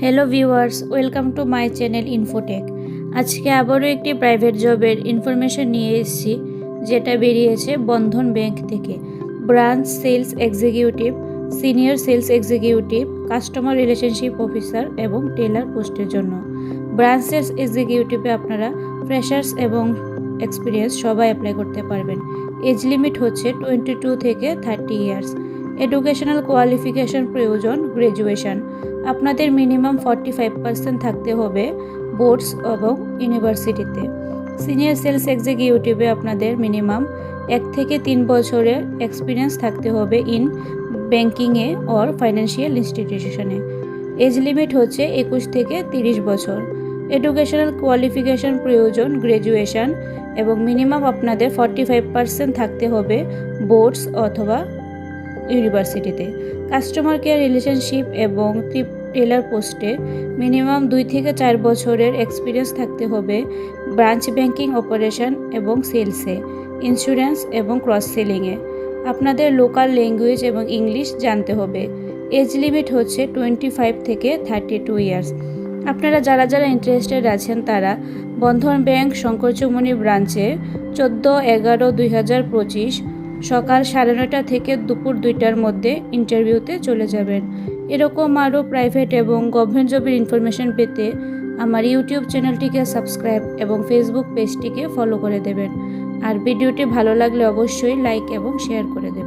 Hello viewers, welcome to my channel Infotech. আজকে আবারও একটি প্রাইভেট জবের ইনফরমেশন নিয়ে এসেছি, যেটা বেরিয়েছে বন্ধন ব্যাংক থেকে। Branch sales executive, senior sales executive, customer relationship officer এবং টেলার পোস্টের জন্য। ব্রাঞ্চ সেলস এক্সিকিউটিভে আপনারা ফ্রেশার্স এবং এক্সপিরিয়েন্স সবাই অ্যাপ্লাই করতে পারবেন। এজ লিমিট হচ্ছে 22 থেকে 30 ইয়ার্স। এডুকেশনাল কোয়ালিফিকেশন প্রয়োজন গ্র্যাজুয়েশন। আপনাদের মিনিমাম 45% থাকতে হবে বোর্ডস এবং ইউনিভার্সিটিতে। সিনিয়র সেলস এক্সিকিউটিভে আপনাদের মিনিমাম 1 থেকে 3 বছরের এক্সপিরিয়েন্স থাকতে হবে ইন ব্যাংকিংয়ে অর ফাইন্যান্সিয়াল ইনস্টিটিউশনে। এজ লিমিট হচ্ছে 21 থেকে 30 বছর। এডুকেশনাল কোয়ালিফিকেশন প্রয়োজন গ্র্যাজুয়েশন এবং মিনিমাম আপনাদের 45% থাকতে হবে বোর্ডস অথবা ইউনিভার্সিটিতে। কাস্টমার কেয়ার রিলেশনশিপ এবং টেলার পোস্টে মিনিমাম 2 থেকে 4 বছরের এক্সপিরিয়েন্স থাকতে হবে ব্রাঞ্চ ব্যাংকিং অপারেশন এবং সেলসে, ইন্স্যুরেন্স এবং ক্রস সেলিংয়ে। আপনাদের লোকাল ল্যাঙ্গুয়েজ এবং ইংলিশ জানতে হবে। এজ লিমিট হচ্ছে 25 থেকে 32 ইয়ার্স। আপনারা যারা ইন্টারেস্টেড আছেন তারা বন্ধন ব্যাংক শঙ্করচৌমুহনী ব্রাঞ্চে 14/11/2025 সকাল 9:30 থেকে দুপুর 2টার মধ্যে ইন্টারভিউতে চলে যাবেন। এরকম আরও প্রাইভেট এবং গভর্নমেন্ট জবের ইনফরমেশন পেতে আমার ইউটিউব চ্যানেলটিকে সাবস্ক্রাইব এবং ফেসবুক পেজটিকে ফলো করে দেবেন। আর ভিডিওটি ভালো লাগলে অবশ্যই লাইক এবং শেয়ার করে দেবেন।